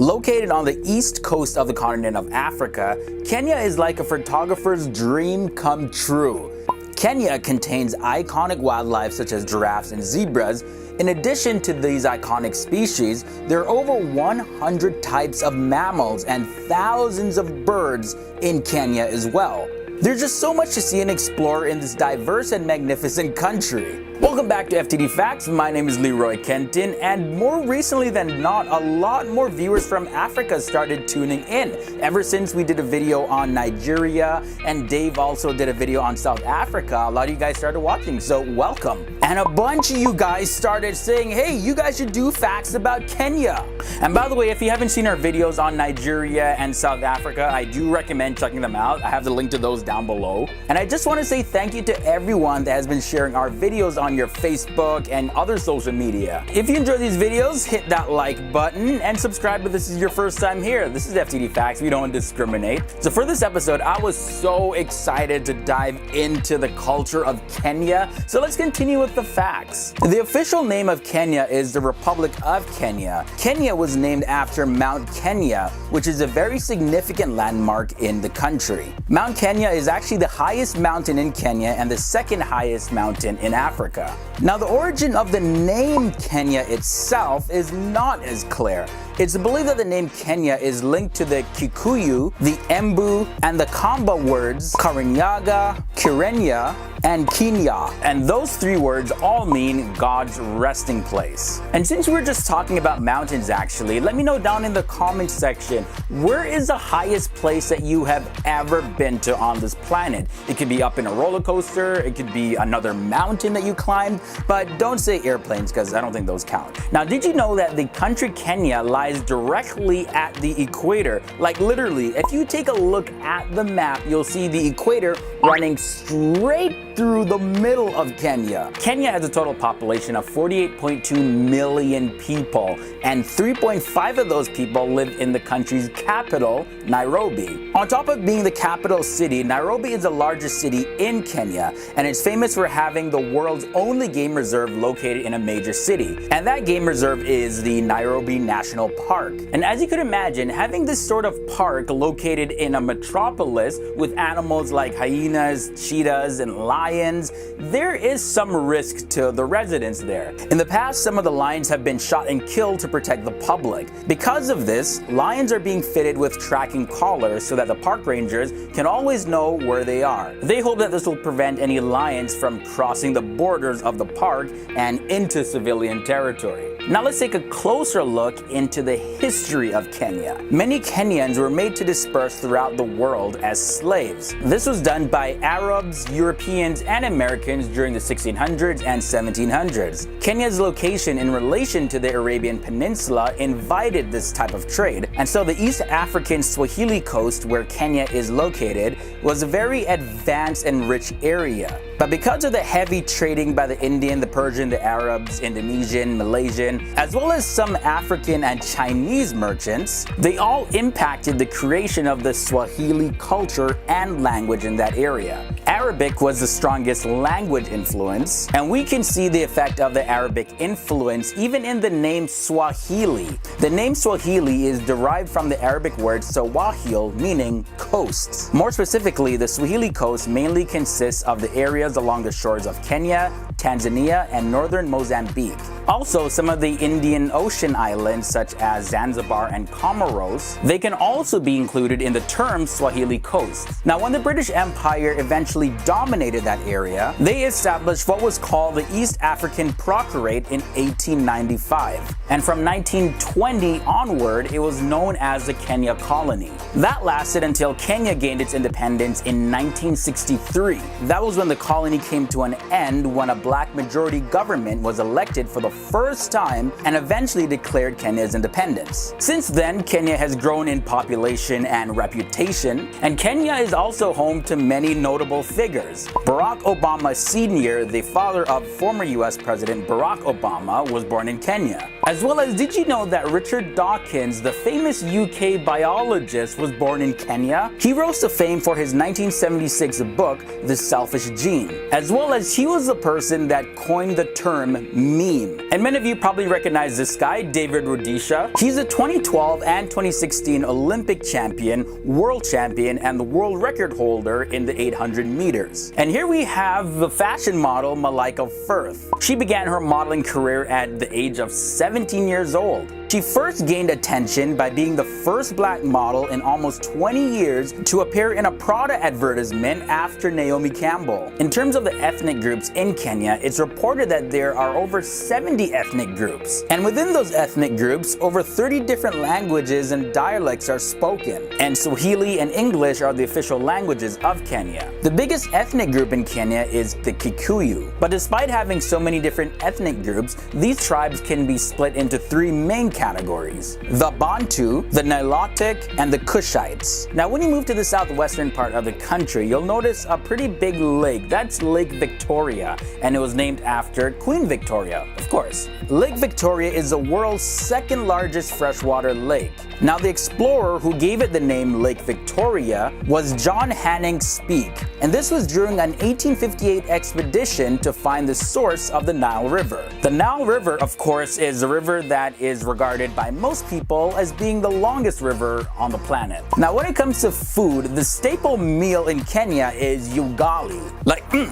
Located on the east coast of the continent of Africa, Kenya is like a photographer's dream come true. Kenya contains iconic wildlife such as giraffes and zebras. In addition to these iconic species, there are over 100 types of mammals and thousands of birds in Kenya as well. There's just so much to see and explore in this diverse and magnificent country. Welcome back to FTD Facts. My name is Leroy Kenton, and more recently than not, a lot more viewers from Africa started tuning in. Ever since we did a video on Nigeria, and Dave also did a video on South Africa, a lot of you guys started watching, so welcome. And a bunch of you guys started saying, hey, you guys should do facts about Kenya. And by the way, if you haven't seen our videos on Nigeria and South Africa, I do recommend checking them out. I have the link to those down below. And I just want to say thank you to everyone that has been sharing our videos on your Facebook and other social media. If you enjoy these videos, hit that like button and subscribe if this is your first time here. This is FTD Facts. We don't discriminate. So for this episode, I was so excited to dive into the culture of Kenya. So let's continue with the facts. The official name of Kenya is the Republic of Kenya. Kenya was named after Mount Kenya, which is a very significant landmark in the country. Mount Kenya is actually the highest mountain in Kenya and the second highest mountain in Africa. Now, the origin of the name Kenya itself is not as clear. It's believed that the name Kenya is linked to the Kikuyu, the Embu, and the Kamba words Karinyaga, Kirenya, and Kenya. And those three words all mean God's resting place. And since we're just talking about mountains actually, let me know down in the comments section, where is the highest place that you have ever been to on this planet? It could be up in a roller coaster, it could be another mountain that you climbed, but don't say airplanes because I don't think those count. Now, did you know that the country Kenya lies directly at the equator? Like literally, if you take a look at the map, you'll see the equator running straight through the middle of Kenya. Kenya has a total population of 48.2 million people, and 3.5 of those people live in the country's capital, Nairobi. On top of being the capital city, Nairobi is the largest city in Kenya, and it's famous for having the world's only game reserve located in a major city. And that game reserve is the Nairobi National Park. And as you could imagine, having this sort of park located in a metropolis with animals like hyenas, cheetahs, and lions, there is some risk to the residents there. In the past, some of the lions have been shot and killed to protect the public. Because of this, lions are being fitted with tracking collars so that the park rangers can always know where they are. They hope that this will prevent any lions from crossing the borders of the park and into civilian territory. Now let's take a closer look into the history of Kenya. Many Kenyans were made to disperse throughout the world as slaves. This was done by Arabs, Europeans, and Americans during the 1600s and 1700s. Kenya's location in relation to the Arabian Peninsula invited this type of trade, and so the East African Swahili coast, where Kenya is located, was a very advanced and rich area. But because of the heavy trading by the Indian, the Persian, the Arabs, Indonesian, Malaysian, as well as some African and Chinese merchants, they all impacted the creation of the Swahili culture and language in that area. Arabic was the strongest language influence, and we can see the effect of the Arabic influence even in the name Swahili. The name Swahili is derived from the Arabic word Sawahil, meaning coasts. More specifically, the Swahili coast mainly consists of the areas along the shores of Kenya, Tanzania, and northern Mozambique. Also, some of the Indian Ocean islands such as Zanzibar and Comoros, they can also be included in the term Swahili coast. Now, when the British Empire eventually dominated that area, they established what was called the East African Proctorate in 1895. And from 1920 onward, it was known as the Kenya Colony. That lasted until Kenya gained its independence in 1963. That was when the colony came to an end when a black majority government was elected for the first time and eventually declared Kenya's independence. Since then, Kenya has grown in population and reputation, and Kenya is also home to many notable figures. Barack Obama Sr., the father of former US President Barack Obama, was born in Kenya. As well as, did you know that Richard Dawkins, the famous UK biologist, was born in Kenya? He rose to fame for his 1976 book, The Selfish Gene. As well as he was the person person that coined the term meme. And many of you probably recognize this guy, David Rudisha. He's a 2012 and 2016 Olympic champion, world champion, and the world record holder in the 800 meters. And here we have the fashion model Malaika Firth. She began her modeling career at the age of 17 years old. She first gained attention by being the first black model in almost 20 years to appear in a Prada advertisement after Naomi Campbell. In terms of the ethnic groups in Kenya, it's reported that there are over 70 ethnic groups. And within those ethnic groups, over 30 different languages and dialects are spoken. And Swahili and English are the official languages of Kenya. The biggest ethnic group in Kenya is the Kikuyu. But despite having so many different ethnic groups, these tribes can be split into three main categories: the Bantu, the Nilotic, and the Kushites. Now when you move to the southwestern part of the country, you'll notice a pretty big lake. That's Lake Victoria, and it was named after Queen Victoria, of course. Lake Victoria is the world's second largest freshwater lake. Now the explorer who gave it the name Lake Victoria was John Hanning Speke, and this was during an 1858 expedition to find the source of the Nile River. The Nile River, of course, is a river that is regarded by most people as being the longest river on the planet. Now when it comes to food, the staple meal in Kenya is ugali.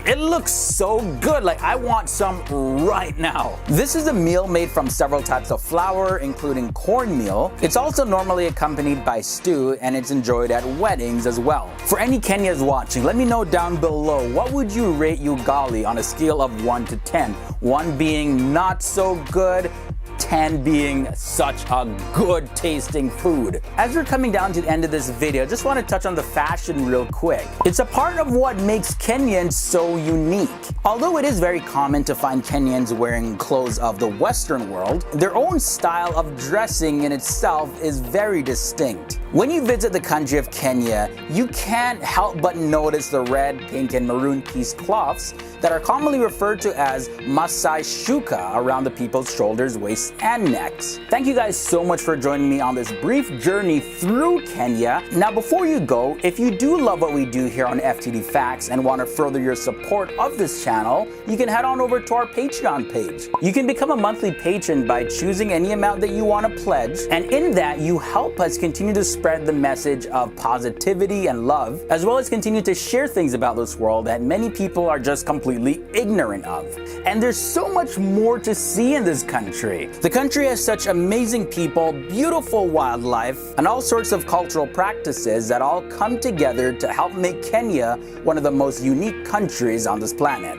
It looks so good, I want some right now. This is a meal made from several types of flour, including cornmeal. It's also normally accompanied by stew, and it's enjoyed at weddings as well. For any Kenyans watching, let me know down below, what would you rate ugali on a scale of 1 to 10? 1 being not so good, 10 being such a good tasting food. As we're coming down to the end of this video, I just want to touch on the fashion real quick. It's a part of what makes Kenyans so unique. Although it is very common to find Kenyans wearing clothes of the Western world, their own style of dressing in itself is very distinct. When you visit the country of Kenya, you can't help but notice the red, pink, and maroon piece cloths that are commonly referred to as Masai shuka around the people's shoulders, waists, and necks. Thank you guys so much for joining me on this brief journey through Kenya. Now before you go, if you do love what we do here on FTD Facts and want to further your support of this channel, you can head on over to our Patreon page. You can become a monthly patron by choosing any amount that you want to pledge, and in that you help us continue to spread the message of positivity and love, as well as continue to share things about this world that many people are just completely ignorant of. And there's so much more to see in this country. The country has such amazing people, beautiful wildlife, and all sorts of cultural practices that all come together to help make Kenya one of the most unique countries on this planet.